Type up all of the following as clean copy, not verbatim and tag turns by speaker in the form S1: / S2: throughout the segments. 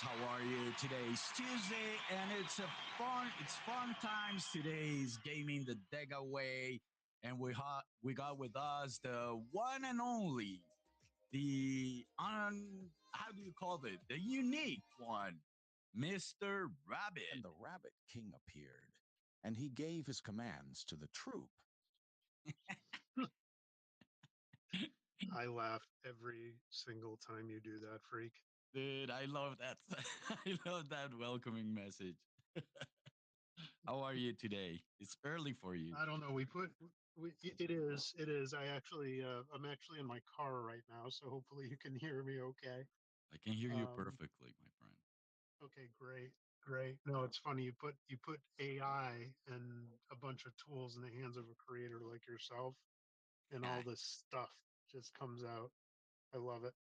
S1: How are you? Today's Tuesday, and it's fun times. Today's gaming the DEGA Way, and we got with us the one and only, the how do you call it? The unique one, Mr. Rabbit.
S2: And the Rabbit King appeared, and he gave his commands to the troop.
S3: I laugh every single time you do that, freak.
S1: Dude, I love that. I love that welcoming message. How are you today? It's early for you.
S3: I don't know. It is. I'm actually in my car right now, so hopefully you can hear me okay.
S1: I can hear you
S3: Um,
S1: perfectly, my friend.
S3: okay, great. No, it's funny. You put AI and a bunch of tools in the hands of a creator like yourself, and all this stuff just comes out. I love it.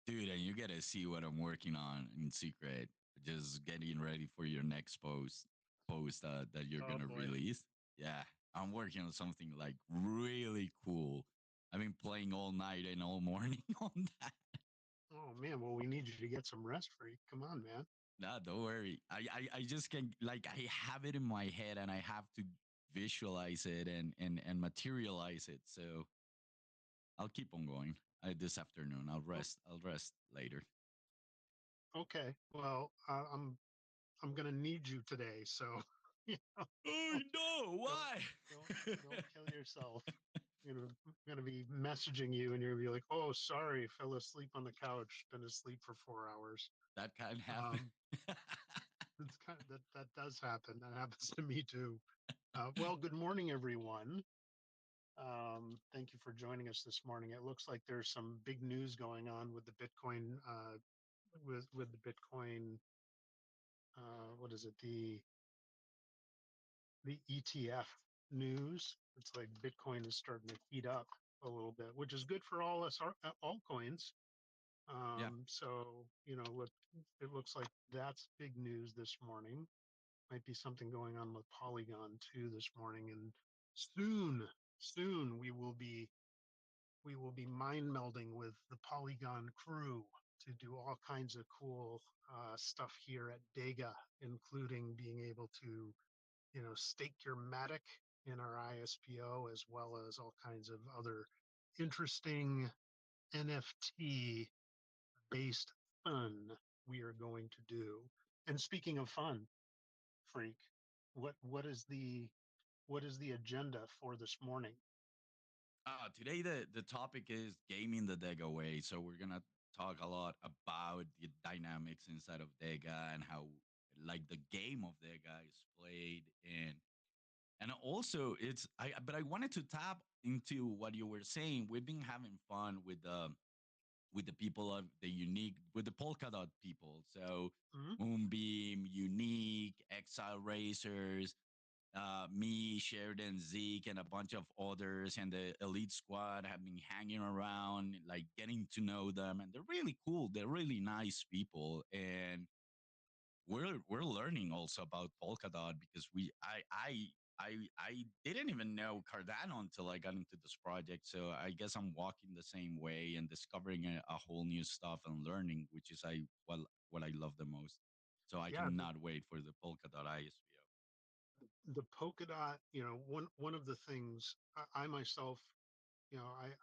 S1: Dude, and you get to see what I'm working on in secret. Just getting ready for your next post that you're
S3: Oh
S1: gonna
S3: boy.
S1: release. Yeah, I'm working on something like really cool. I've been playing all night and all morning on that.
S3: Oh man. Well, we need you to get some rest, freak. Come on, man.
S1: Nah, don't worry. I just can, like, I have it in my head and I have to visualize it and materialize it. So I'll keep on going. This afternoon. I'll
S3: Oh,
S1: rest. I'll rest later.
S3: okay. Well, I'm gonna need you today, so you know,
S1: Oh no!
S3: don't
S1: Why?
S3: don't kill yourself. I'm gonna be messaging you, and you're gonna be like, "Oh, sorry, fell asleep on the couch, been asleep for 4 hours."
S1: That can happen.
S3: Um, it's kind of, that does happen. That happens to me too. Well, good morning, everyone. Thank you for joining us this morning. It looks like there's some big news going on with the Bitcoin, with the Bitcoin. What is it? The ETF news. It's like Bitcoin is starting to heat up a little bit, which is good for all us altcoins.
S1: Yeah.
S3: So it looks like that's big news this morning. Might be something going on with Polygon too this morning, and soon we will be mind melding with the Polygon crew to do all kinds of cool stuff here at DEGA, including being able to stake your Matic in our ISPO, as well as all kinds of other interesting NFT based fun we are going to do. And speaking of fun, freak, what is the agenda for this morning?
S1: Today the topic is gaming the Dega way. So we're gonna talk a lot about the dynamics inside of Dega and how, like, the game of Dega is played, and also but I wanted to tap into what you were saying. We've been having fun with the people of the unique, with the polka dot people. So
S3: Mhm.
S1: Moonbeam, Unique, Exile Racers, me, Sheridan, Zeke, and a bunch of others, and the elite squad have been hanging around, like getting to know them, and they're really cool. They're really nice people, and we're learning also about Polkadot because I didn't even know Cardano until I got into this project. So I guess I'm walking the same way and discovering a whole new stuff and learning, which is what I love the most. So I
S3: Yeah,
S1: cannot wait for the Polkadot ISVO.
S3: the polka dot, one of the things I myself,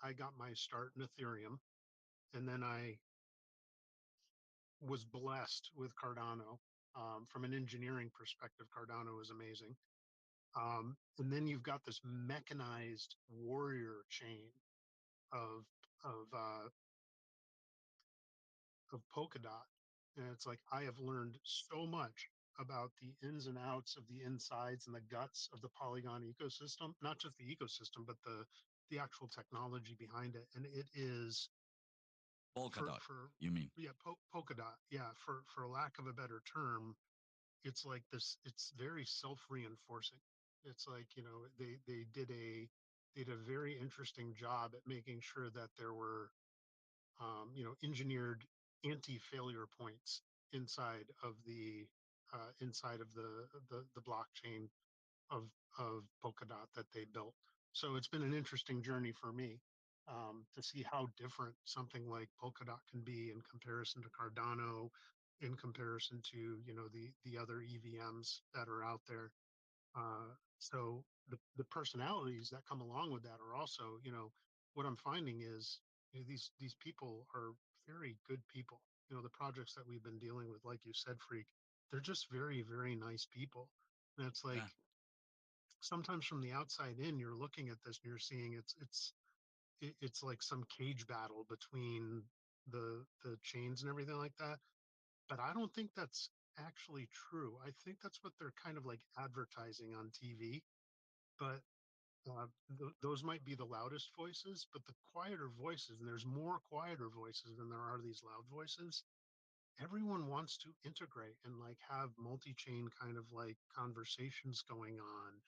S3: I got my start in Ethereum, and then I was blessed with Cardano. From an engineering perspective, Cardano is amazing. And then you've got this mechanized warrior chain of of uh, of Polkadot, and it's like I have learned so much about the ins and outs of the insides and the guts of the Polygon ecosystem. Not just the ecosystem, but the actual technology behind it. And it is
S1: Polkadot,
S3: for
S1: you mean?
S3: yeah, Polkadot, yeah, for lack of a better term, it's like this. It's very self-reinforcing. It's like they did a very interesting job at making sure that there were engineered anti-failure points inside of the blockchain of Polkadot that they built. So it's been an interesting journey for me to see how different something like Polkadot can be in comparison to Cardano, in comparison to, the other EVMs that are out there. So the personalities that come along with that are also, what I'm finding is, these people are very good people. The projects that we've been dealing with, like you said, Freak, they're just very, very nice people. And it's like
S1: Yeah.
S3: sometimes from the outside in, you're looking at this and you're seeing it's like some cage battle between the chains and everything like that. But I don't think that's actually true. I think that's what they're kind of like advertising on TV. But those might be the loudest voices, but the quieter voices, and there's more quieter voices than there are these loud voices. Everyone wants to integrate and like have multi-chain kind of like conversations going on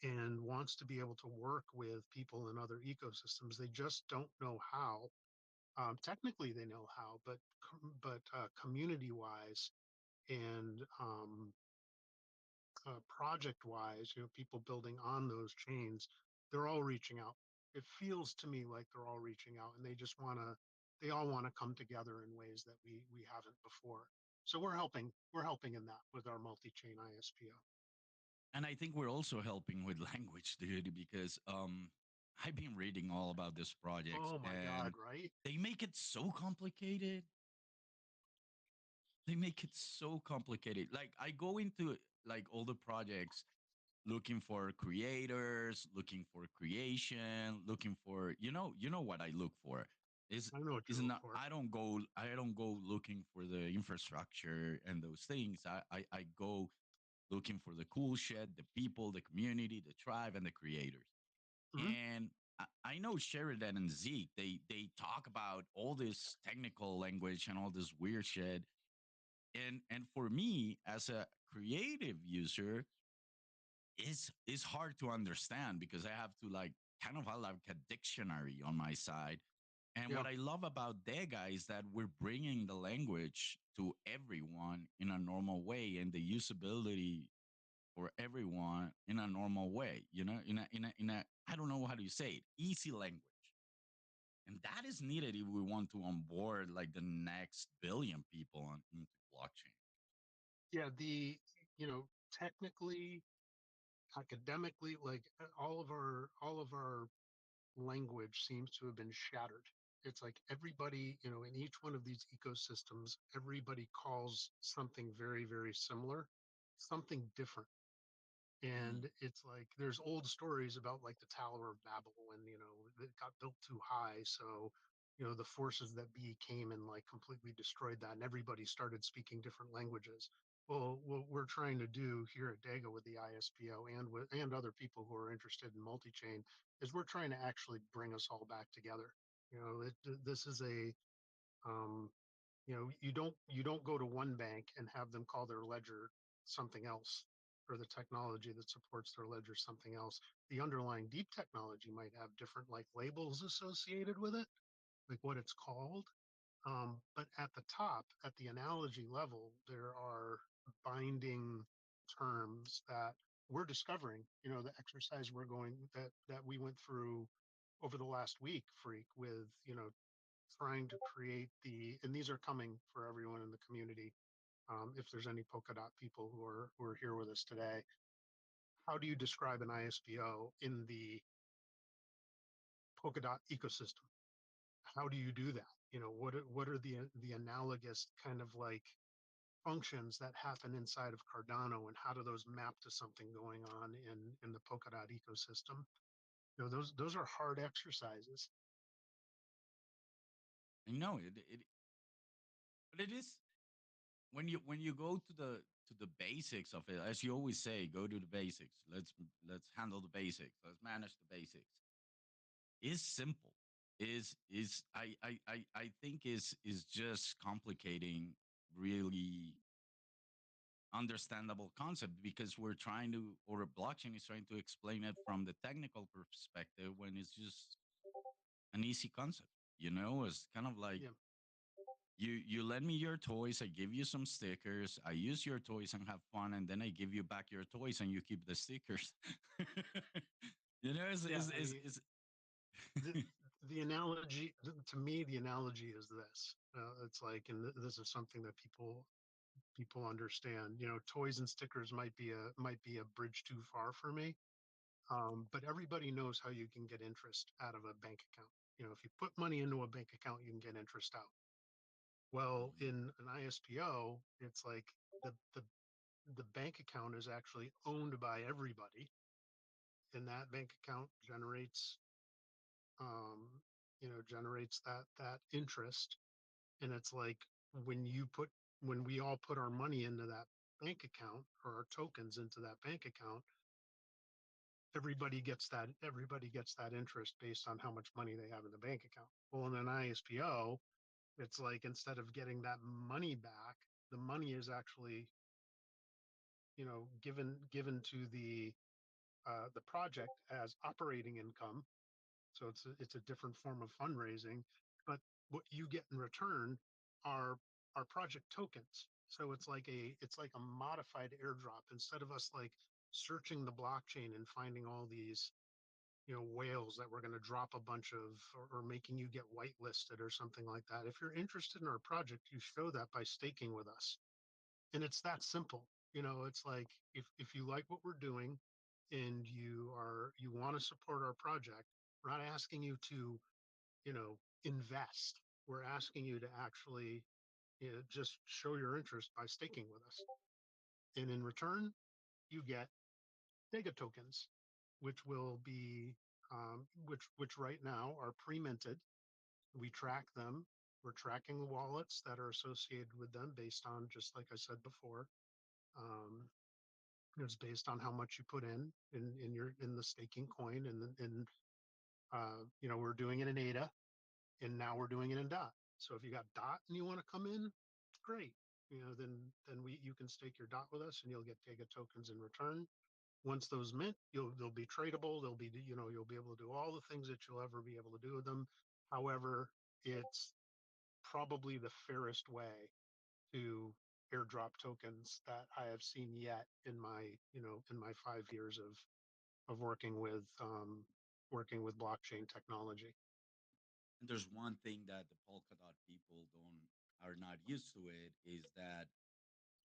S3: and wants to be able to work with people in other ecosystems. They just don't know how. Technically, they know how, but community wise and project wise, people building on those chains, they're all reaching out. It feels to me like they're all reaching out, and they all want to come together in ways that we haven't before. So we're helping in that with our multi-chain ISPO.
S1: And I think we're also helping with language, dude, because I've been reading all about this projects
S3: Oh my God,
S1: and
S3: right?
S1: they make it so complicated. They make it so complicated. Like I go into like all the projects looking for creators, looking for creation, looking for you know what I look for is
S3: I know what
S1: is
S3: you look
S1: not
S3: for.
S1: I don't go looking for the infrastructure and those things. I go looking for the cool shit, the people, the community, the tribe, and the creators.
S3: Mhm.
S1: And I know Sheridan and Zeke, they talk about all this technical language and all this weird shit. And for me, as a creative user, is hard to understand because I have to like kind of have like a dictionary on my side. And
S3: Yeah,
S1: what I love about DEGA is that we're bringing the language to everyone in a normal way and the usability for everyone in a normal way, in a I don't know how do you say it, easy language. And that is needed if we want to onboard like the next billion people into blockchain.
S3: yeah. Technically, academically, like all of our language seems to have been shattered. It's like everybody, in each one of these ecosystems, everybody calls something very, very similar, something different.
S1: Mm.
S3: And it's like there's old stories about like the Tower of Babel when, it got built too high. So, the forces that be came and like completely destroyed that, and everybody started speaking different languages. Well, what we're trying to do here at DEGA with the ISPO and other people who are interested in multi-chain is we're trying to actually bring us all back together. This is um, you don't go to one bank and have them call their ledger something else, or the technology that supports their ledger something else. The underlying deep technology might have different like labels associated with it, like what it's called. But at the top, at the analogy level, there are binding terms that we're discovering. The exercise that we went through over the last week, Freak, with trying to create and these are coming for everyone in the community. If there's any Polkadot people who are here with us today, how do you describe an ISPO in the Polkadot ecosystem? How do you do that? What are the analogous kind of like functions that happen inside of Cardano, and how do those map to something going on in the Polkadot ecosystem? Those are hard exercises.
S1: I know it, but it is when you go to the basics of it, as you always say, go to the basics. Let's handle the basics. Let's manage the basics. Is simple. Is I think is just complicating really understandable concept because we're trying to or a blockchain is trying to explain it from the technical perspective when it's just an easy concept. It's kind of like
S3: Yeah,
S1: you lend me your toys, I give you some stickers, I use your toys and have fun, and then I give you back your toys and you keep the stickers. you know,
S3: yeah. I mean, the the analogy to me, the analogy is this. It's like, and this is something that people people understand. Toys and stickers might be a bridge too far for me. But everybody knows how you can get interest out of a bank account. If you put money into a bank account, you can get interest out. Well,
S1: Mhm.
S3: in an ISPO, it's like the the the bank account is actually owned by everybody, and that bank account um, generates that interest. And it's like when you put when we all put our money into that bank account or our tokens into that bank account, everybody gets that interest based on how much money they have in the bank account. Well, in an ISPO, it's like instead of getting that money back, the money is actually given to the project as operating income. So it's a different form of fundraising, but what you get in return are project tokens. So it's like a modified airdrop. Instead of us like searching the blockchain and finding all these whales that we're going to drop a bunch of, or making you get whitelisted or something like that. If you're interested in our project, you show that by staking with us, and it's that simple. It's like if you like what we're doing and you want to support our project, we're not asking you to invest. We're asking you to actually just show your interest by staking with us, and in return you get DEGA tokens, which will be which right now are pre-minted. We track them. We're tracking wallets that are associated with them based on, just like I said before. um, it's based on how much you put in the staking coin, and we're doing it in ADA, and now we're doing it in DOT. So if you got DOT and you want to come in, great. Then you can stake your DOT with us, and you'll get DEGA tokens in return. Once those mint, they'll be tradable. You'll be able to do all the things that you'll ever be able to do with them. However, it's probably the fairest way to airdrop tokens that I have seen yet in my 5 years of working with blockchain technology.
S1: And there's one thing that the polka dot people don't are not used to it is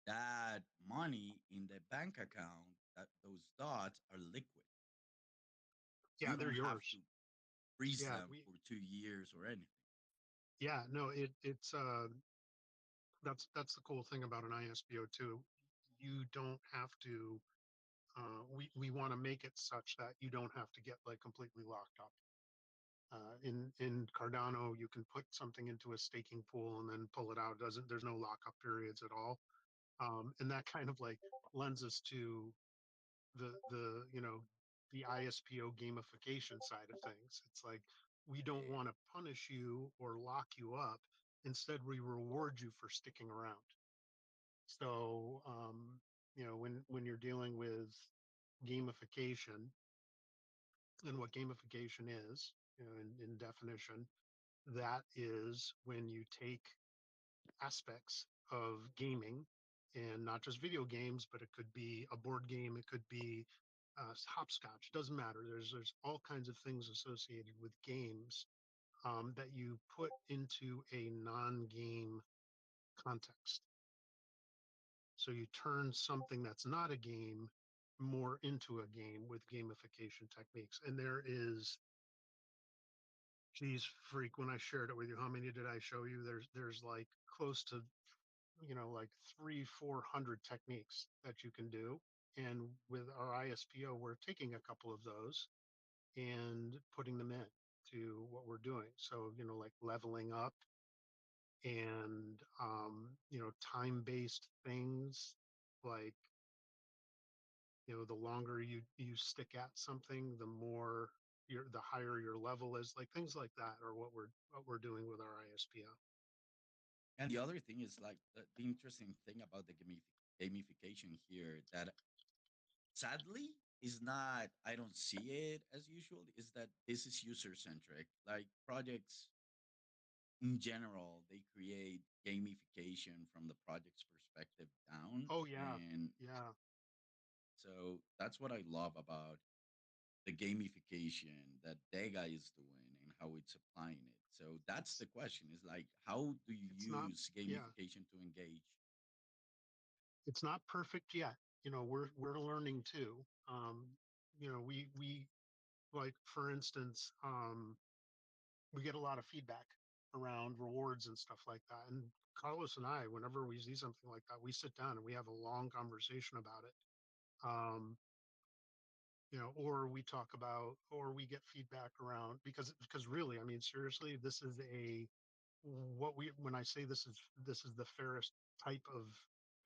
S1: that money in the bank account, that those dots are liquid.
S3: Yeah,
S1: You
S3: they're
S1: don't have to
S3: yours.
S1: freeze
S3: Yeah,
S1: them
S3: we
S1: for 2 years or anything.
S3: yeah, no, it's that's the cool thing about an ISBO too. You don't have to we want to make it such that you don't have to get like completely locked up. In Cardano, you can put something into a staking pool and then pull it out. There's no lockup periods at all. And that kind of like lends us to the ISPO gamification side of things. It's like we don't
S1: Yeah.
S3: want to punish you or lock you up. Instead, we reward you for sticking around. So when you're dealing with gamification, and what gamification is, in definition, that is when you take aspects of gaming, and not just video games, but it could be a board game, it could be hopscotch, doesn't matter. There's all kinds of things associated with games that you put into a non-game context. So you turn something that's not a game more into a game with gamification techniques. And there is, geez, freak, when I shared it with you, how many did I show you? There's like close to like 300-400 techniques that you can do. And with our ISPO, we're taking a couple of those and putting them in to what we're doing. So, like leveling up, and time-based things, like the longer you stick at something, the higher your level is, like things like that are what we're doing with our ISPO.
S1: And the other thing is like the interesting thing about the gamification here that sadly is not, I don't see it as usual, is that this is user centric. Like projects in general, they create gamification from the project's perspective down.
S3: Oh yeah,
S1: And
S3: yeah.
S1: so that's what I love about the gamification that DEGA is doing and how it's applying it. So that's
S3: It's
S1: the question, is like, how do you
S3: it's not
S1: use
S3: yeah.
S1: gamification to engage?
S3: It's not perfect yet. We're learning too. Um, we like, for instance, we get a lot of feedback around rewards and stuff like that. And Carlos and I, whenever we see something like that, we sit down and we have a long conversation about it. Um, or we talk about, or we get feedback around, because really, I mean, seriously, this is a what we when I say this is the fairest type of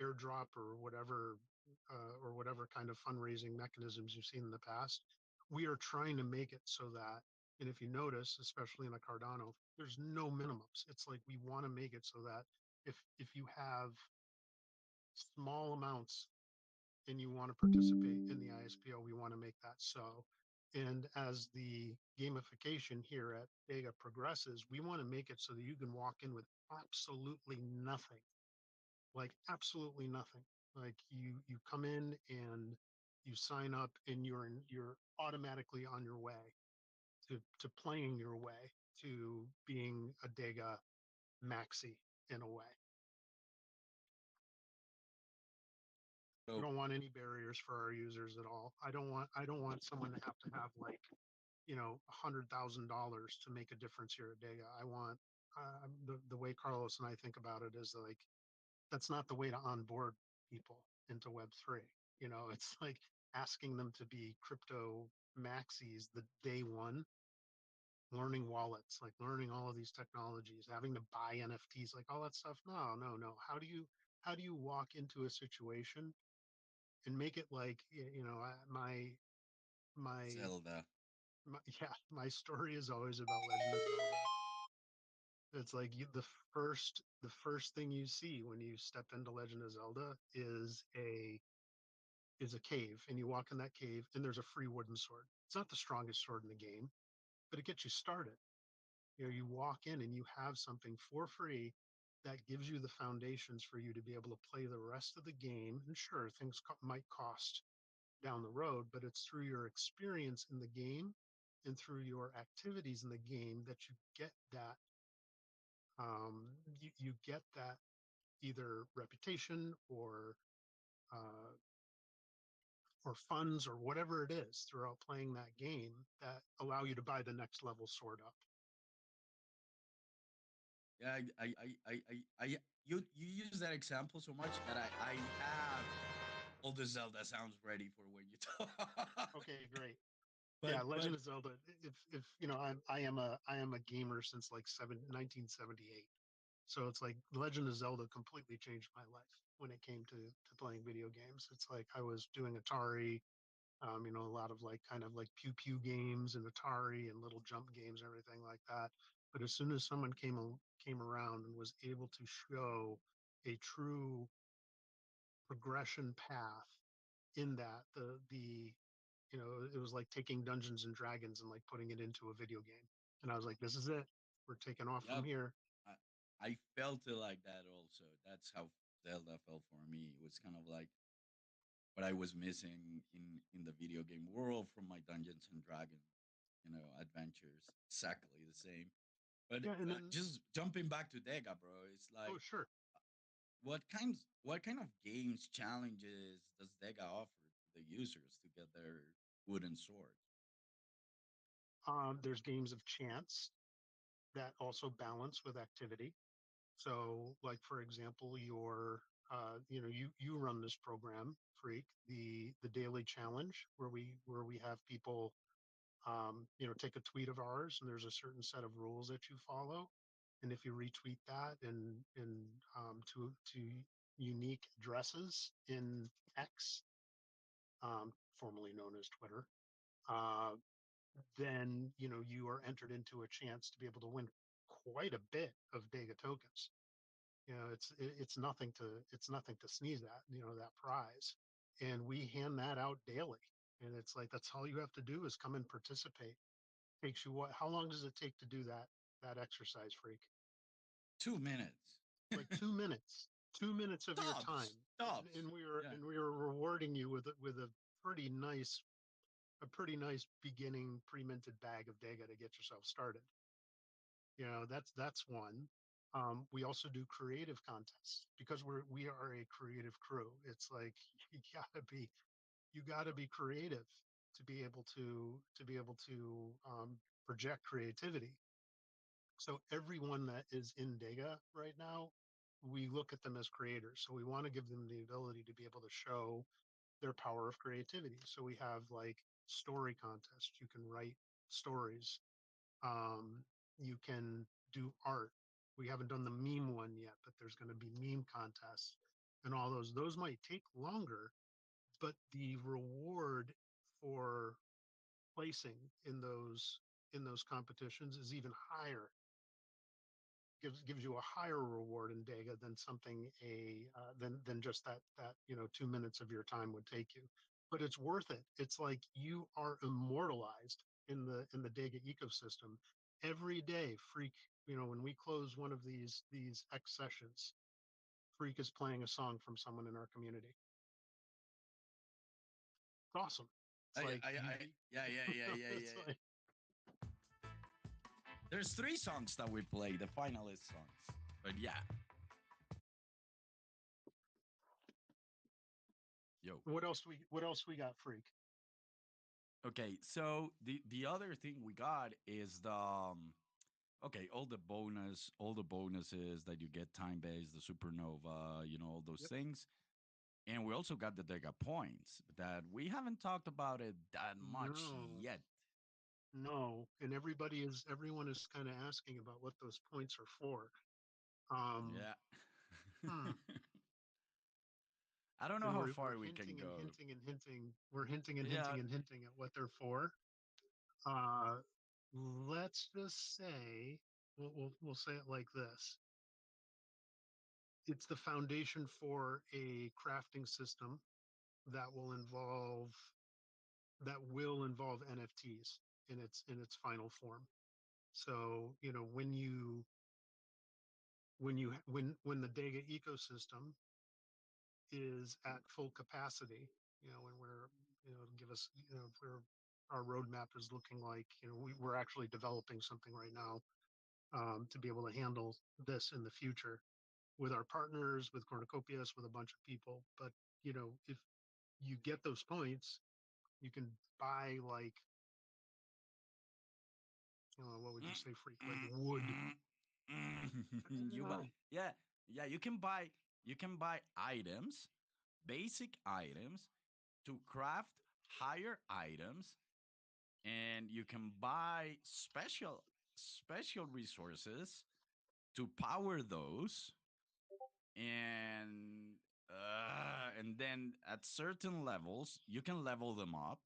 S3: airdrop or whatever kind of fundraising mechanisms you've seen in the past. We are trying to make it so that, and if you notice, especially in a Cardano, there's no minimums. It's like we want to make it so that if you have small amounts and you want to participate in the ISPO, we want to make that so. And as the gamification here at DEGA progresses, we want to make it so that you can walk in with absolutely nothing, like absolutely nothing. Like you come in and you sign up and you're automatically on your way to playing your way to being a DEGA maxi in a way. We
S1: So
S3: don't want any barriers for our users at all. I don't want someone to have like, $100,000 to make a difference here at Dega. I want the way Carlos and I think about it is like, that's not the way to onboard people into Web3. It's like asking them to be crypto maxis the day one, learning wallets, like learning all of these technologies, having to buy NFTs, like all that stuff. No, no, no. How do you walk into a situation and make it like, my
S1: Zelda.
S3: yeah, my story is always about Legend of Zelda. It's like the first thing you see when you step into Legend of Zelda is a cave, and you walk in that cave, and there's a free wooden sword. It's not the strongest sword in the game, but it gets you started. You walk in and you have something for free that gives you the foundations for you to be able to play the rest of the game. And sure, things might cost down the road, but it's through your experience in the game and through your activities in the game that you get that you get that either reputation uh, or funds or whatever it is throughout playing that game that allow you to buy the next level sword up.
S1: Yeah, you use that example so much that I have all the Zelda sounds ready for when you talk.
S3: Okay, great.
S1: but
S3: Yeah,
S1: but
S3: Legend of Zelda. If I am a gamer since like 1978. So it's like Legend of Zelda completely changed my life when it came to playing video games. It's like I was doing Atari, a lot of like kind of like pew pew games and Atari and little jump games and everything like that. But as soon as someone came around and was able to show a true progression path in that, it was like taking Dungeons and Dragons and like putting it into a video game. And I was like, this is it. We're taking off
S1: yeah,
S3: from here.
S1: I felt it like that also. That's how Zelda felt for me. It was kind of like what I was missing in the video game world from my Dungeons and Dragons, adventures. Exactly the same. But
S3: Yeah, and then
S1: just jumping back to Dega, bro, it's
S3: oh
S1: like
S3: sure.
S1: what kind of games challenges does Dega offer to the users to get their wooden sword?
S3: There's games of chance that also balance with activity. So, like for example, you run this program, Freak, the daily challenge where we have people, take a tweet of ours, and there's a certain set of rules that you follow, and if you retweet that to unique addresses in X, formerly known as Twitter, uh, then you are entered into a chance to be able to win quite a bit of Dega tokens. It's nothing to sneeze at, that prize. And we hand that out daily. And it's like that's all you have to do is come and participate. Takes you what? How long does it take to do that exercise, Freak?
S1: 2 minutes.
S3: Like 2 minutes. 2 minutes of your time,
S1: Tops, tops.
S3: and we were
S1: Yeah.
S3: and we were rewarding you with pretty nice a pretty nice beginning pre-minted bag of Dega to get yourself started. That's one. We also do creative contests because we are a creative crew. It's like you gotta be you gotta be creative to be able to project creativity. So everyone that is in DEGA right now, we look at them as creators. So we want to give them the ability to be able to show their power of creativity. So we have like story contests. You can write stories. Um, you can do art. We haven't done the meme one yet, but there's going to be meme contests and all those. Those might take longer, but the reward for placing in those competitions is even higher. Gives you a higher reward in DEGA than something than just that 2 minutes of your time would take you. But it's worth it. It's like you are immortalized in the DEGA ecosystem. Every day, Freak, when we close one of these X sessions, Freak is playing a song from someone in our community. It's awesome. It's like
S1: Yeah, yeah, yeah, yeah,
S3: it's
S1: yeah.
S3: like
S1: There's three songs that we play, the finalist songs. But yeah, yo.
S3: what else we got, Freak?
S1: Okay, so the other thing we got is the okay, all the bonuses that you get time based, the supernova, all those
S3: Yep.
S1: things. And we also got the Dega points that we haven't talked about it that much
S3: No,
S1: yet.
S3: no, and everyone is kind of asking about what those points are for. Um,
S1: Yeah.
S3: hmm.
S1: I don't know
S3: And
S1: how
S3: we're
S1: far we can
S3: hinting and
S1: go.
S3: hinting and hinting. We're hinting and
S1: Yeah.
S3: hinting and hinting at what they're for. Uh, let's just say we'll say it like this: it's the foundation for a crafting system that will involve NFTs in its final form. So when the Dega ecosystem is at full capacity, when we're give us where our roadmap is looking like, we're actually developing something right now to be able to handle this in the future with our partners, with Cornucopias, with a bunch of people. But if you get those points, you can buy like what would you say, Freak? Like wood.
S1: you buy, yeah, yeah, you can buy items, basic items to craft higher items, and you can buy special resources to power those, and then at certain levels you can level them up,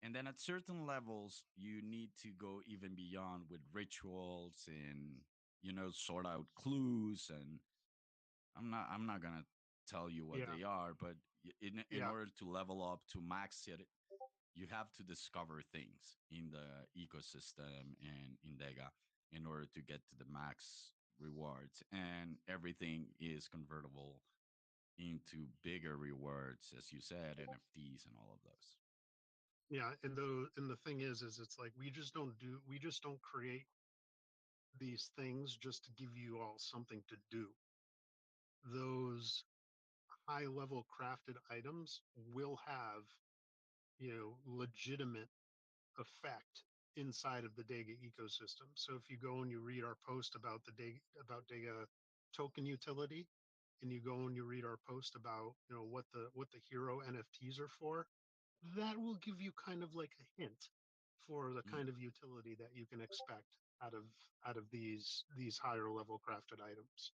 S1: and then at certain levels you need to go even beyond with rituals and sort out clues. And I'm not gonna tell you what
S3: Yeah,
S1: they are, but in
S3: yeah,
S1: order to level up to max it, you have to discover things in the ecosystem and in Dega in order to get to the max rewards, and everything is convertible into bigger rewards, as you said, NFTs and all of those.
S3: yeah. And the thing is it's like we just don't create these things just to give you all something to do. Those high level crafted items will have, legitimate effect inside of the Dega ecosystem. So if you go and you read our post about Dega token utility, and you go and you read our post about what the hero NFTs are for, that will give you kind of like a hint for the
S1: Mm,
S3: kind of utility that you can expect out of these higher level crafted items.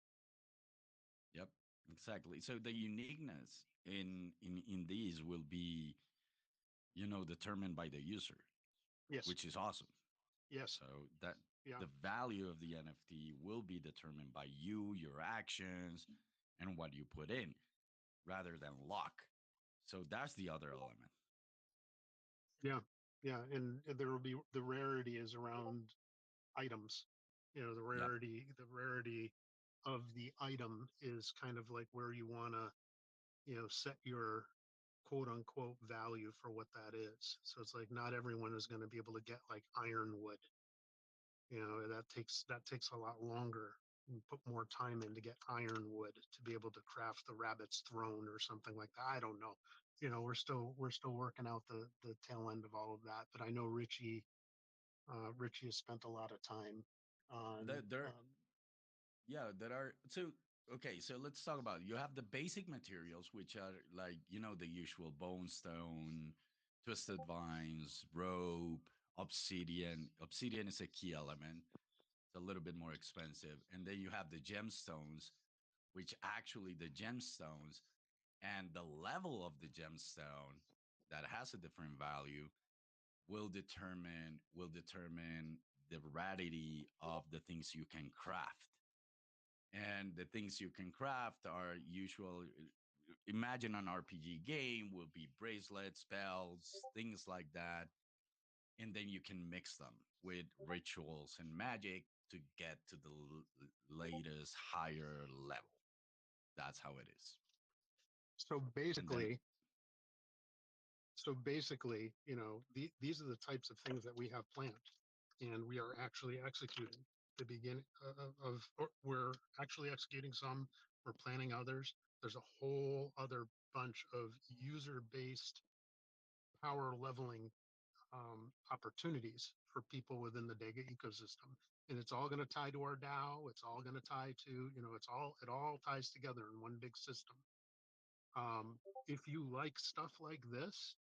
S1: yep, exactly. So the uniqueness in these will be determined by the user,
S3: Yes,
S1: which is awesome.
S3: yes,
S1: So that
S3: yeah,
S1: the value of the NFT will be determined by you, your actions, and what you put in, rather than luck. So that's the other element.
S3: yeah, yeah, and there will be the rarity is around items.
S1: Yep.
S3: The rarity of the item is kind of like where you want to set your quote unquote value for what that is. So it's like not everyone is going to be able to get like ironwood. That takes a lot longer. put more time in to get ironwood to be able to craft the rabbit's throne or something like that. I don't know. We're still working out the tail end of all of that. But I know Richie has spent a lot of time on
S1: There, yeah, there are. So okay, so let's talk about. You have the basic materials, which are like the usual bone stone, twisted vines, rope, obsidian. Obsidian is a key element. It's a little bit more expensive, and then you have the gemstones, which actually the gemstones and the level of the gemstone that has a different value will determine the rarity of the things you can craft. And the things you can craft are usual. Imagine an RPG game will be bracelets, spells, things like that, and then you can mix them with rituals and magic to get to the latest higher level. That's how it is.
S3: so
S1: And then
S3: basically so basically, these are the types of things that we have planned, and we are actually executing the beginning or we're actually executing some, we're planning others. There's a whole other bunch of user-based power leveling opportunities for people within the DEGA ecosystem. And it's all going to tie to our DAO. It's all going to tie to, it all ties together in one big system. Um, if you like stuff like this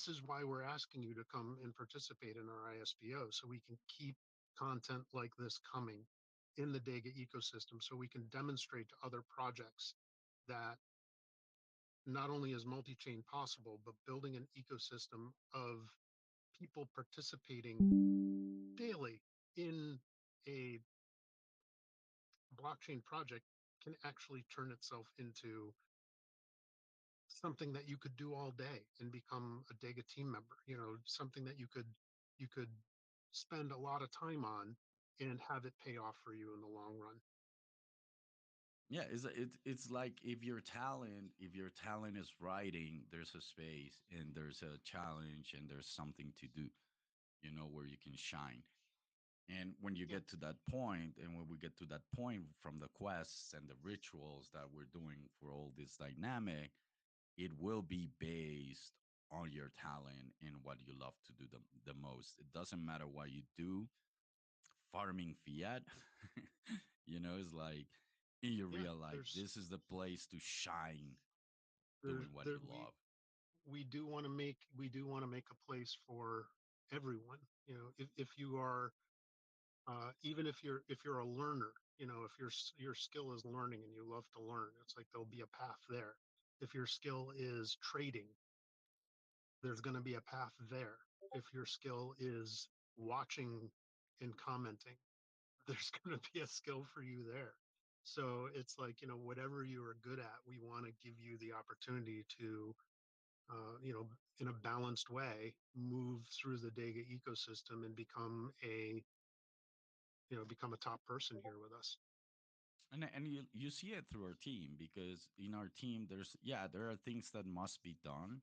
S3: is why we're asking you to come and participate in our ISBO so we can keep content like this coming in the DEGA ecosystem so we can demonstrate to other projects that not only is multi-chain possible, but building an ecosystem of people participating daily in a blockchain project can actually turn itself into something that you could do all day and become a DEGA team member, something that you could spend a lot of time on and have it pay off for you in the long run.
S1: yeah, it's like if your talent is writing, there's a space and there's a challenge and there's something to do, where you can shine. And when you
S3: Yeah,
S1: get to that point, and when we get to that point from the quests and the rituals that we're doing for all this dynamic, it will be based on your talent and what you love to do the most. It doesn't matter what you do, farming fiat, it's like, and you
S3: yeah.
S1: realize this is the place to shine
S3: There's
S1: doing what
S3: there
S1: you love.
S3: we do want to make a place for everyone. If you are even if you're a learner, if your skill is learning and you love to learn, it's like there'll be a path there. If your skill is trading, there's going to be a path there. If your skill is watching and commenting, there's going to be a skill for you there. So it's like, whatever you are good at, we want to give you the opportunity to, in a balanced way, move through the DEGA ecosystem and become a top person here with us.
S1: And you see it through our team, because in our team there are things that must be done,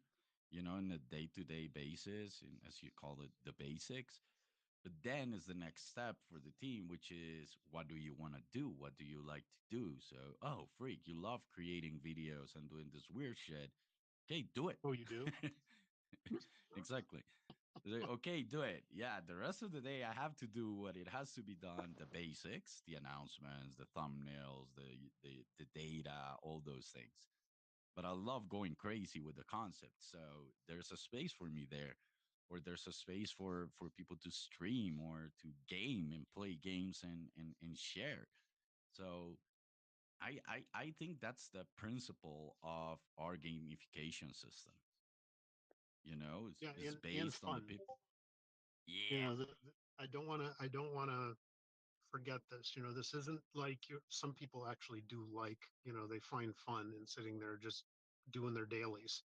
S1: in a day-to-day basis, and as you call it, the basics. But then is the next step for the team, which is, what do you want to do? What do you like to do? So, oh, freak, you love creating videos and doing this weird shit. Okay, do it.
S3: Oh, you do?
S1: Exactly. Like, okay, do it. Yeah, the rest of the day I have to do what it has to be done, the basics, the announcements, the thumbnails, the data, all those things. But I love going crazy with the concept. So there's a space for me there, or there's a space for people to stream or to game and play games and share. So I think that's the principle of our gamification system.
S3: Yeah,
S1: It's
S3: and
S1: based on the
S3: fun.
S1: people.
S3: You
S1: Yeah.
S3: know, I don't want to forget this. This isn't like some people actually do like, they find fun in sitting there just doing their dailies,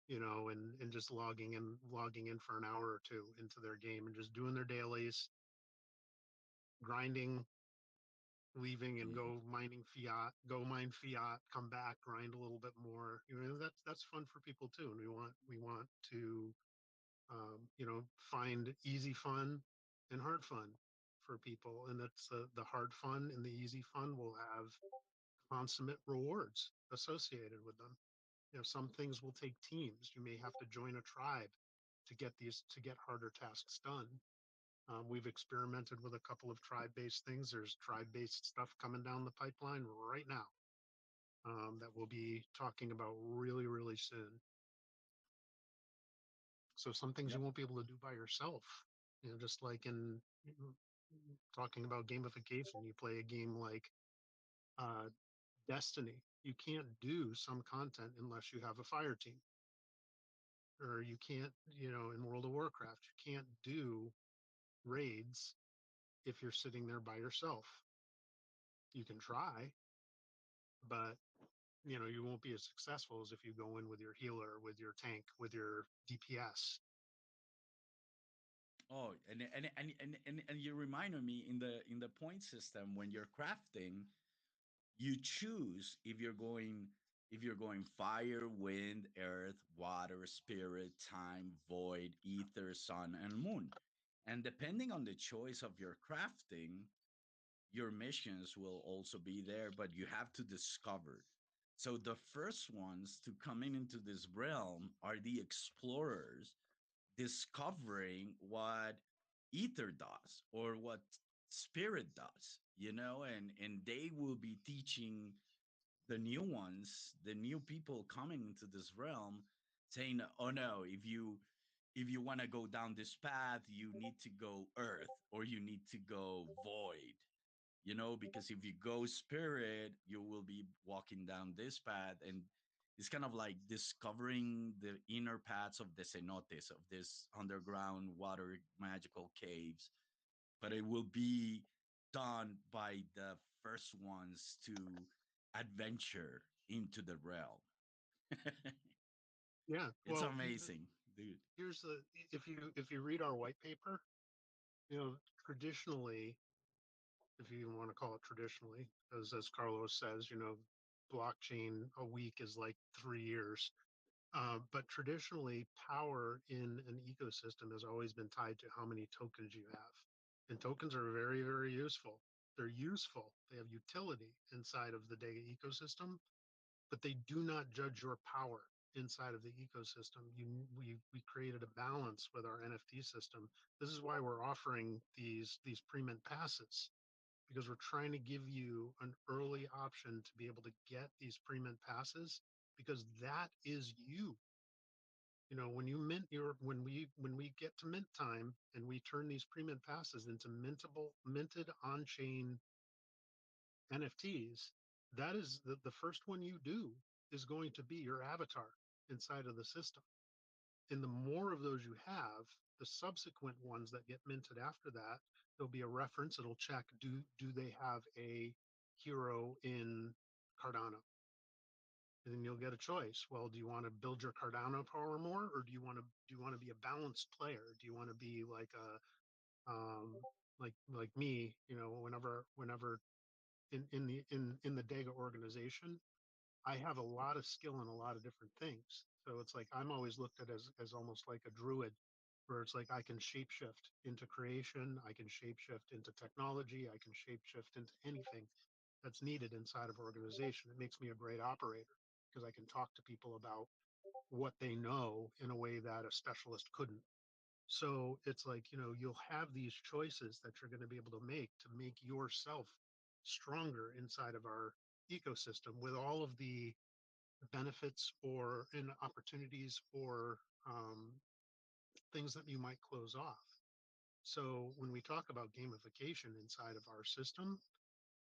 S3: and just logging in for an hour or two into their game and just doing their dailies, grinding, leaving and
S1: Mhm.
S3: go mine fiat, come back, grind a little bit more. That's fun for people too. And we want to find easy fun and hard fun for people, and it's the hard fun and the easy fun will have consummate rewards associated with them. You know, some things will take teams. You may have to join a tribe to get harder tasks done. We've experimented with a couple of tribe-based things. There's tribe-based stuff coming down the pipeline right now that we'll be talking about really, really soon. So some things you
S1: Yep.
S3: won't be able to do by yourself. You know, just like in talking about gamification, you play a game like uh, Destiny. You can't do some content unless you have a fire team, or you can't, you know, in World of Warcraft, you can't do raids if you're sitting there by yourself. You can try, but you know, you won't be as successful as if you go in with your healer, with your tank, with your DPS.
S1: Oh, and you reminded me in the point system when you're crafting, you choose if you're going fire, wind, earth, water, spirit, time, void, ether, sun, and moon. And depending on the choice of your crafting, your missions will also be there, but you have to discover. So the first ones to coming into this realm are the explorers discovering what ether does or what spirit does, you know, and they will be teaching the new ones, the new people coming into this realm, saying, "Oh no, if you want to go down this path, you need to go earth or you need to go void." You know, because if you go spirit, you will be walking down this path, and it's kind of like discovering the inner paths of the cenotes, of this underground water magical caves, but it will be done by the first ones to adventure into the realm.
S3: Yeah,
S1: It's
S3: well,
S1: amazing, dude.
S3: here's the if you read our white paper, you know, traditionally, if you even want to call it traditionally, as Carlos says, you know, blockchain a week is like 3 years. But traditionally, power in an ecosystem has always been tied to how many tokens you have. And tokens are very, very useful. They're useful, they have utility inside of the data ecosystem, but they do not judge your power inside of the ecosystem. We created a balance with our NFT system. This is why we're offering these pre-mint passes, because we're trying to give you an early option to be able to get these pre-mint passes, because that is you. You know, when you mint your when we get to mint time and we turn these pre-mint passes into minted on-chain NFTs, that is the first one you do is going to be your avatar inside of the system. And the more of those you have, the subsequent ones that get minted after that, there'll be a reference. It'll check, do they have a hero in Cardano? And then you'll get a choice. Well, do you want to build your Cardano power more, or do you want to be a balanced player? Do you want to be like a like me? You know, whenever in the DEGA organization, I have a lot of skill in a lot of different things. So it's like I'm always looked at as almost like a druid, where it's like I can shapeshift into creation, I can shapeshift into technology, I can shapeshift into anything that's needed inside of organization. It makes me a great operator because I can talk to people about what they know in a way that a specialist couldn't. So it's like, you know, you'll have these choices that you're going to be able to make yourself stronger inside of our ecosystem with all of the benefits or in opportunities or things that you might close off. So when we talk about gamification inside of our system,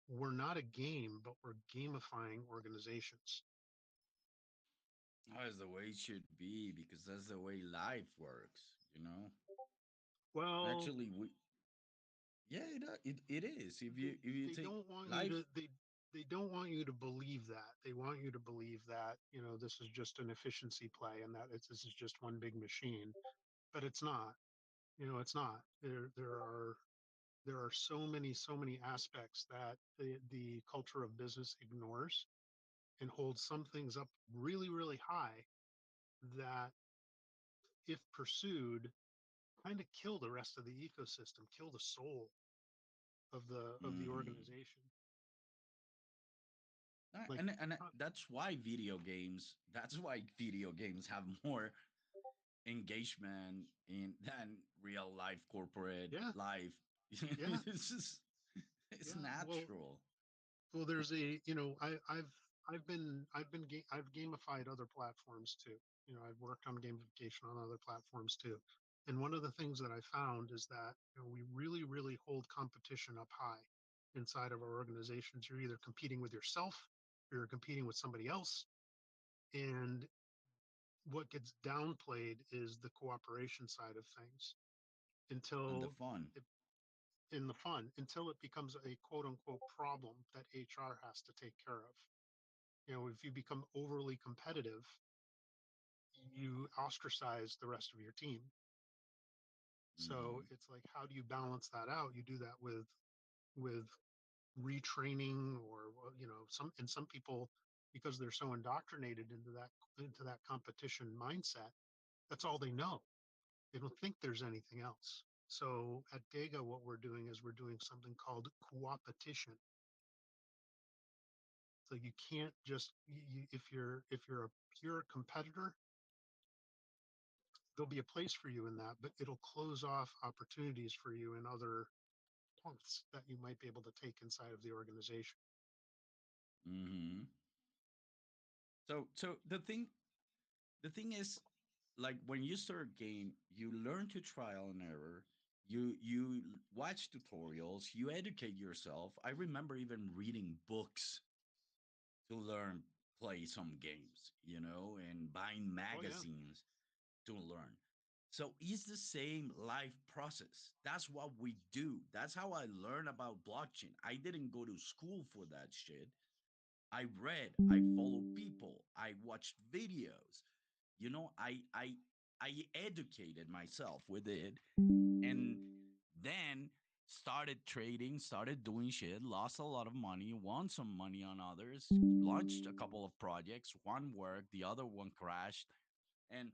S3: we're not a game, but we're gamifying organizations.
S1: That's the way it should be because that's the way life works, you know.
S3: Well,
S1: Actually, we yeah, it is. If you
S3: they
S1: take
S3: don't want you
S1: life,
S3: to they don't want you to believe that. They want you to believe that, you know, this is just an efficiency play and that this is just one big machine, but it's not. You know, it's not. There are so many aspects that the culture of business ignores and holds some things up really, really high that, if pursued, kind of kill the rest of the ecosystem, kill the soul. of the
S1: Hmm.
S3: organization. Like,
S1: And that's why video games. That's why video games have more engagement in than real life corporate
S3: yeah,
S1: life.
S3: yeah,
S1: It's just it's
S3: yeah. Well,
S1: natural.
S3: there's a, I've gamified other platforms too. I've worked on gamification on other platforms too. And one of the things that I found is that, we really, really hold competition up high inside of our organizations. You're either competing with yourself or you're competing with somebody else. And what gets downplayed is the cooperation side of things
S1: And the
S3: until
S1: fun.
S3: it, in the fun, until it becomes a quote unquote problem that HR has to take care of. If you become overly competitive, you ostracize the rest of your team. So
S1: Hmm.
S3: it's like, how do you balance that out? You do that with retraining, or, well, some people, because they're so indoctrinated into that competition mindset, that's all they know. They don't think there's anything else. So at DEGA, what we're doing is we're doing something called coopetition. So you can't just, if you're a pure competitor, there'll be a place for you in that, but it'll close off opportunities for you in other paths that you might be able to take inside of the organization.
S1: Hmm. So the thing is, like when you start a game, you learn to trial and error. You watch tutorials, you educate yourself. I remember even reading books to learn play some games, and buying
S3: Oh yeah.
S1: magazines to learn. So it's the same life process. That's what we do. That's how I learned about blockchain. I didn't go to school for that shit. I read, I follow people, I watched videos. I educated myself with it, and then started trading, started doing shit, lost a lot of money, won some money on others, launched a couple of projects, one worked, the other one crashed, and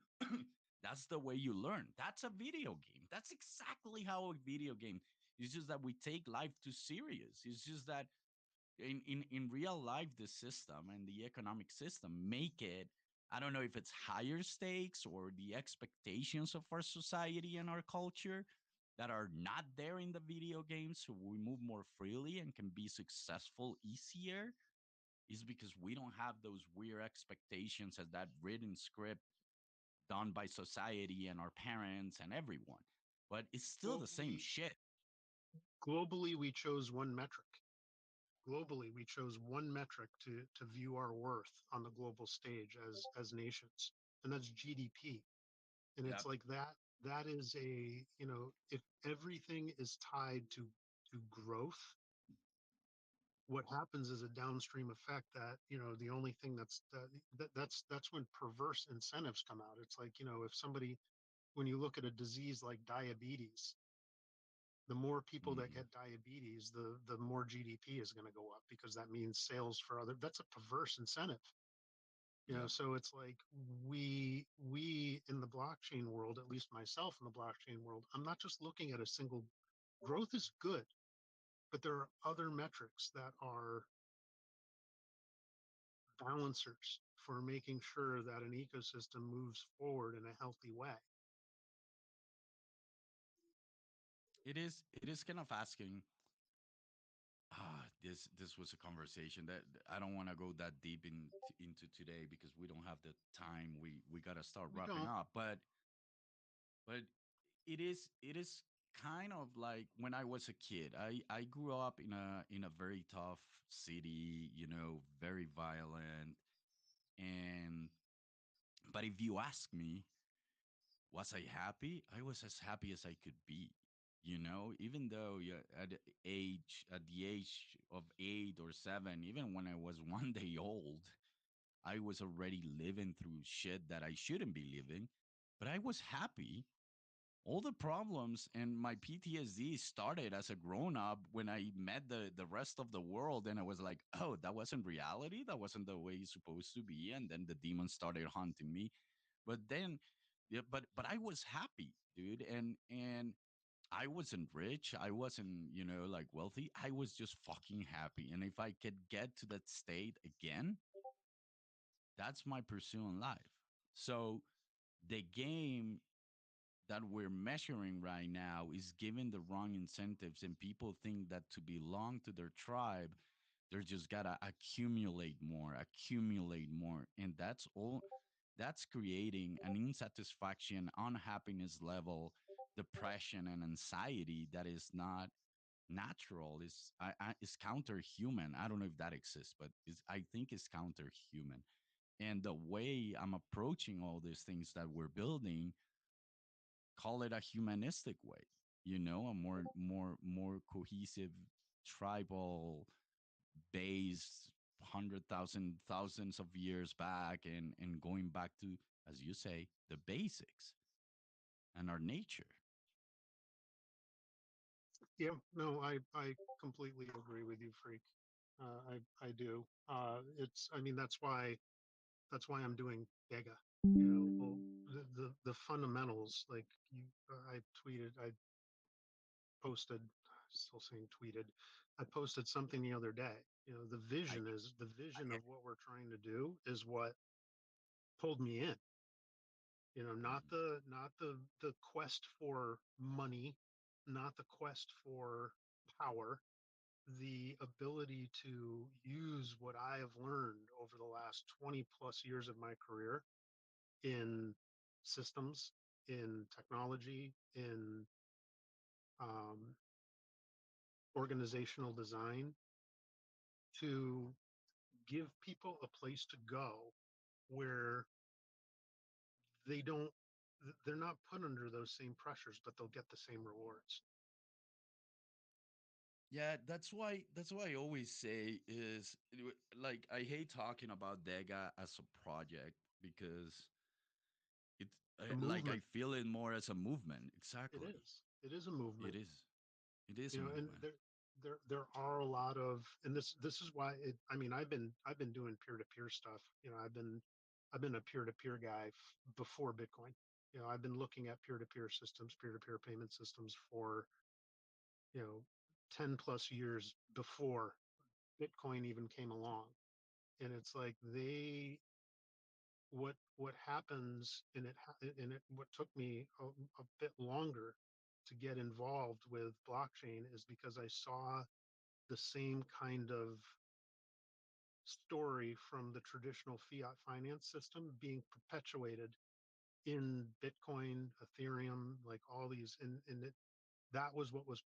S1: that's the way you learn. That's a video game. That's exactly how a video game. It's just that we take life too serious. It's just that in real life, the system and the economic system make it, I don't know if it's higher stakes or the expectations of our society and our culture that are not there in the video games, so we move more freely and can be successful easier, is because we don't have those weird expectations as that written script done by society and our parents and everyone. But it's still
S3: Well,
S1: the same shit.
S3: globally, we chose one metric. Globally, we chose one metric to view our worth on the global stage as nations, and that's GDP. And it's
S1: Yep.
S3: like that. That is a, if everything is tied to growth, what happens is a downstream effect that, the only thing that's when perverse incentives come out. It's like, if somebody, when you look at a disease like diabetes, the more people that
S1: Hmm.
S3: get diabetes, the more GDP is going to go up, because that means sales for other. That's a perverse incentive.
S1: Yep.
S3: So it's like, we in the blockchain world, at least myself in the blockchain world, I'm not just looking at a single. Growth is good, but there are other metrics that are balancers for making sure that an ecosystem moves forward in a healthy way.
S1: It is kind of asking. This was a conversation that I don't want to go that deep into today because we don't have the time. We got to start
S3: We
S1: wrapping
S3: don't.
S1: up. But it is kind of like when I was a kid. I grew up in a very tough city, very violent. And but if you ask me, was I happy? I was as happy as I could be. Even though, yeah, at the age of 8 or 7, even when I was 1 day old, I was already living through shit that I shouldn't be living, but I was happy. All the problems and my PTSD started as a grown up when I met the rest of the world, and I was like, oh, that wasn't reality. That wasn't the way it's supposed to be. And then the demons started haunting me. But then, yeah, but I was happy, dude, and I wasn't rich. I wasn't, like wealthy. I was just fucking happy. And if I could get to that state again, that's my pursuit in life. So the game that we're measuring right now is giving the wrong incentives, and people think that to belong to their tribe, they're just gotta accumulate more, and that's all. That's creating an insatisfaction, unhappiness level, depression, and anxiety that is not natural. Is counter-human. I don't know if that exists, but I think it's counter-human. And the way I'm approaching all these things that we're building, call it a humanistic way, a more cohesive, tribal based, 100,000 thousands of years back, and going back to, as you say, the basics and our nature.
S3: Yeah, no, I completely agree with you, Freak. I do. I mean, that's why I'm doing DEGA. Well, the fundamentals, like I tweeted, I posted, still saying tweeted, I posted something the other day.
S1: I,
S3: The vision of what we're trying to do is what pulled me in. Not
S1: Mhm.
S3: the quest for money, not the quest for power, the ability to use what I have learned over the last 20 plus years of my career in systems, in technology, in um, organizational design, to give people a place to go where they don't they're not put under those same pressures, but they'll get the same rewards.
S1: Yeah, that's why I always say is like I hate talking about Dega as a project because it
S3: The
S1: like I
S3: movement,
S1: feel it more as a movement.
S3: it
S1: Exactly.
S3: is. It is a movement.
S1: It is. It is a
S3: And
S1: movement.
S3: there are a lot of, and this is why I mean, I've been doing peer-to-peer stuff. I've been a peer-to-peer guy before Bitcoin. I've been looking at peer-to-peer systems, peer-to-peer payment systems for, you know 10 plus years before Bitcoin even came along. And it's like what happens, what took me a bit longer to get involved with blockchain is because I saw the same kind of story from the traditional fiat finance system being perpetuated in Bitcoin, Ethereum, like all these, that was what was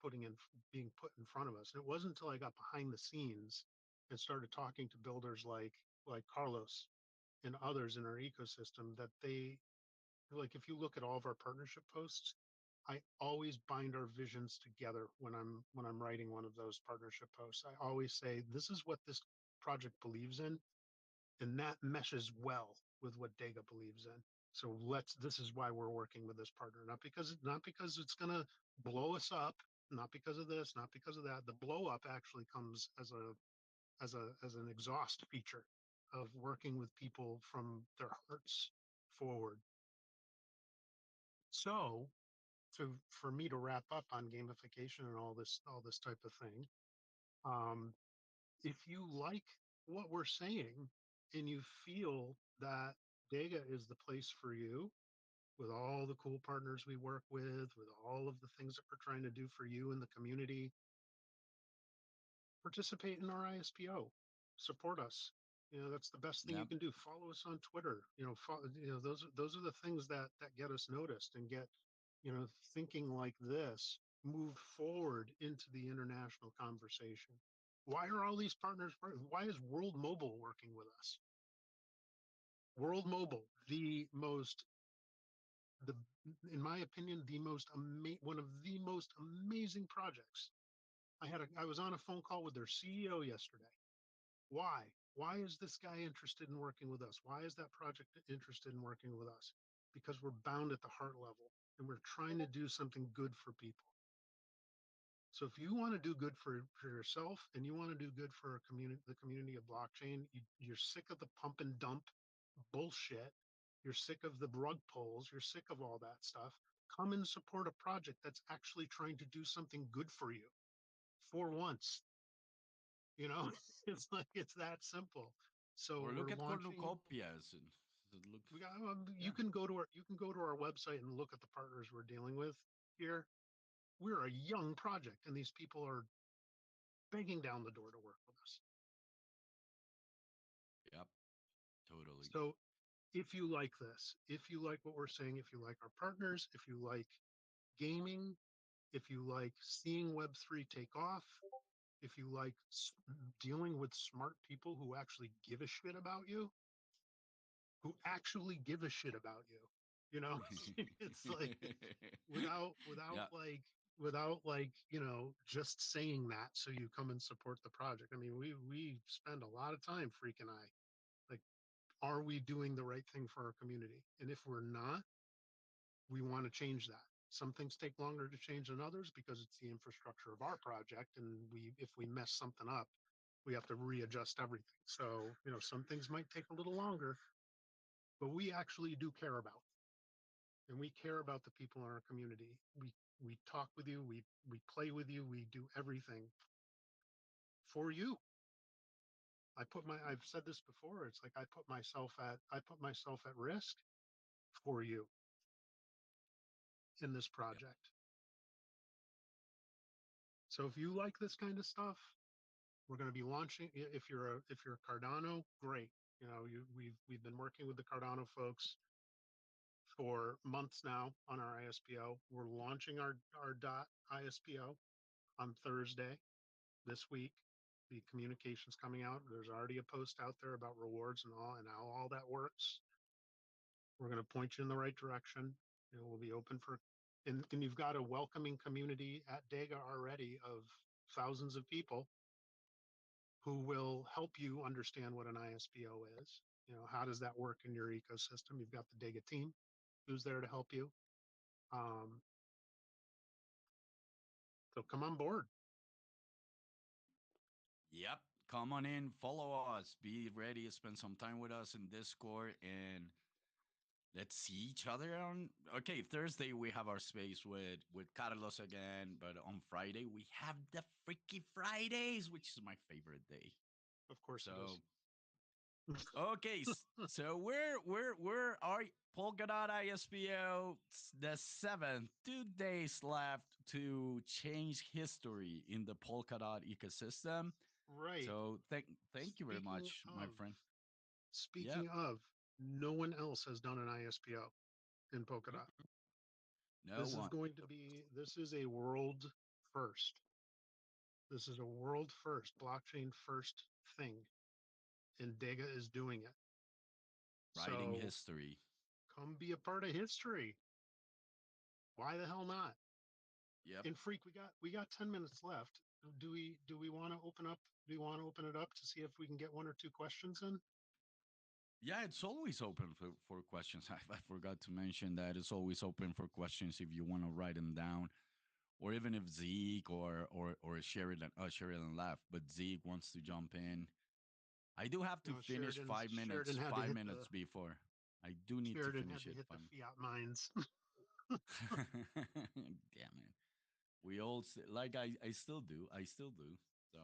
S3: being put in front of us. And it wasn't until I got behind the scenes and started talking to builders like Carlos and others in our ecosystem that they, like, if you look at all of our partnership posts, I always bind our visions together when I'm writing one of those partnership posts. I always say this is what this project believes in, and that meshes well with what Dega believes in. So this is why we're working with this partner, not because it's going to blow us up, not because of this, not because of that. The blow up actually comes as an exhaust feature of working with people from their hearts forward. So for me to wrap up on gamification and all this type of thing, um, if you like what we're saying and you feel that Dega is the place for you, with all the cool partners we work with all of the things that we're trying to do for you in the community, participate in our ISPO, support us. That's the best thing you
S1: Yep.
S3: can do. Follow us on Twitter. Those are the things that get us noticed and get, thinking like this moved forward into the international conversation. Why are all these partners? Why is World Mobile working with us? World Mobile, the in my opinion, one of the most amazing projects. I was on a phone call with their CEO yesterday. Why? Why is this guy interested in working with us? Why is that project interested in working with us? Because we're bound at the heart level and we're trying to do something good for people. So if you want to do good for yourself and you want to do good for the community of blockchain, you're sick of the pump and dump bullshit. You're sick of the rug pulls. You're sick of all that stuff. come and support a project that's actually trying to do something good for you for once. You know, it's like it's that simple. So
S1: Or
S3: we're
S1: look at
S3: launching.
S1: cornucopias and look.
S3: We got.
S1: Yeah.
S3: You can go to our website and look at the partners we're dealing with here. We're a young project, and these people are banging down the door to work with us.
S1: Yep. Totally.
S3: So if you like this, if you like what we're saying, if you like our partners, if you like gaming, if you like seeing Web3 take off, if you like dealing with smart people who actually give a shit about you, who actually give a shit about you, you know, it's like without without
S1: Yeah.
S3: like without like just saying that so you come and support the project. I mean, we spend a lot of time freaking eye like, are we doing the right thing for our community? And if we're not, we want to change that. Some things take longer to change than others because it's the infrastructure of our project, and we if we mess something up, we have to readjust everything. So some things might take a little longer, but we actually do care about and we care about the people in our community. We talk with you, we play with you, we do everything for you. I've said this before, it's like I put myself at risk for you in this
S1: Yep.
S3: project. So if you like this kind of stuff, we're going to be launching. If you're a Cardano, great. We've been working with the Cardano folks for months now on our ISPO. We're launching our dot ISPO on Thursday this week. The communications coming out. There's already a post out there about rewards and how all that works. We're going to point you in the right direction. We'll be open for, and you've got a welcoming community at DEGA already of thousands of people who will help you understand what an ISPO is. How does that work in your ecosystem? You've got the DEGA team who's there to help you. Um, so come on board.
S1: Yep. Come on in, follow us, be ready to spend some time with us in Discord, and let's see each other on. Okay, Thursday we have our space with Carlos again, but on Friday we have the Freaky Fridays, which is my favorite day.
S3: Of course it is.
S1: So okay, so we're our Polkadot ISPO the 7th. 2 days left to change history in the Polkadot ecosystem.
S3: Right.
S1: So thank you very
S3: Speaking
S1: much, my
S3: of,
S1: friend. Yeah,
S3: speaking of, no one else has done an ISPO in Polkadot.
S1: no one.
S3: This is a world first. This is a world first, blockchain first thing, and DEGA is doing it.
S1: Writing
S3: So
S1: history.
S3: come be a part of history. Why the hell not?
S1: Yep.
S3: And Freak, we got 10 minutes left. Do we want to open up? Do you want to open it up to see if we can get one or two questions in?
S1: Yeah, it's always open for questions. I forgot to mention that it's always open for questions if you want to write them down, or even if Zeke or Sheridan left, but Zeke wants to jump in. I do have to
S3: No,
S1: finish five
S3: Sheridan
S1: minutes.
S3: had to
S1: Five
S3: hit the
S1: minutes before. I do need to
S3: Sheridan had
S1: finish
S3: to
S1: it.
S3: hit the fiat mines.
S1: Damn it. We all like I still do. I still do. So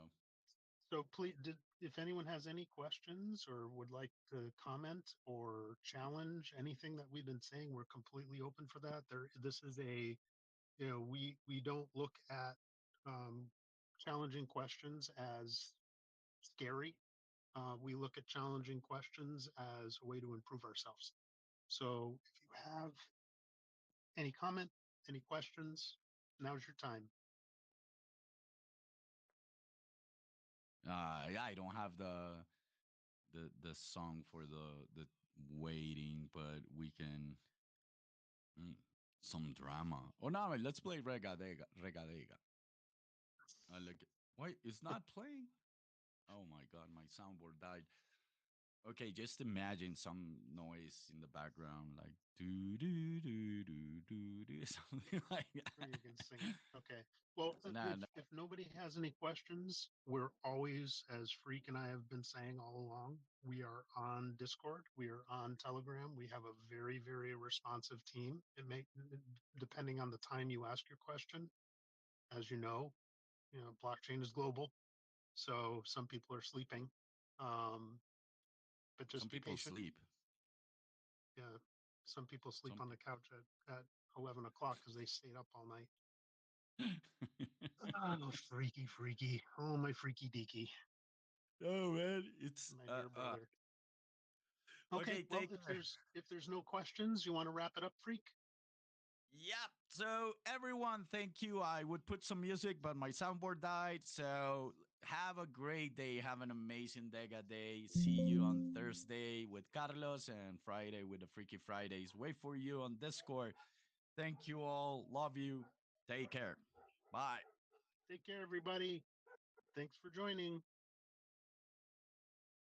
S3: So please, if anyone has any questions or would like to comment or challenge anything that we've been saying, we're completely open for that. This is we don't look at um, challenging questions as scary. We look at challenging questions as a way to improve ourselves. So if you have any comment, any questions, now's your time.
S1: yeah, I don't have the song for the waiting, but we can mm, some drama. Oh no, let's play Regadega. Regadega. Look, wait, it's not playing. Oh my god, my soundboard died. Okay, just imagine some noise in the background, like do do do do do do, something like
S3: Or you
S1: that.
S3: can sing it. Okay. Well,
S1: Nah, no,
S3: if nobody has any questions, we're always, as Freak and I have been saying all along, we are on Discord, we are on Telegram. We have a very, very responsive team. It may, depending on the time you ask your question, as you know, blockchain is global, so some people are sleeping. Um, but
S1: some
S3: just be
S1: people
S3: patient.
S1: sleep.
S3: Yeah, some people sleep
S1: Some
S3: on the couch at 11 o'clock because they stayed up all night. Oh, freaky, freaky. Oh, my freaky deaky,
S1: Oh man, it's
S3: my dear brother. Okay,
S1: okay.
S3: well,
S1: Take care.
S3: if there's no questions, you want to wrap it up, freak?
S1: Yep. So everyone, thank you. I would put some music, but my soundboard died. So have a great day. Have an amazing Dega day. See you on Thursday with Carlos and Friday with the Freaky Fridays. Wait for you on Discord. Thank you all. Love you. Take care. Bye.
S3: Take care, everybody. Thanks for joining.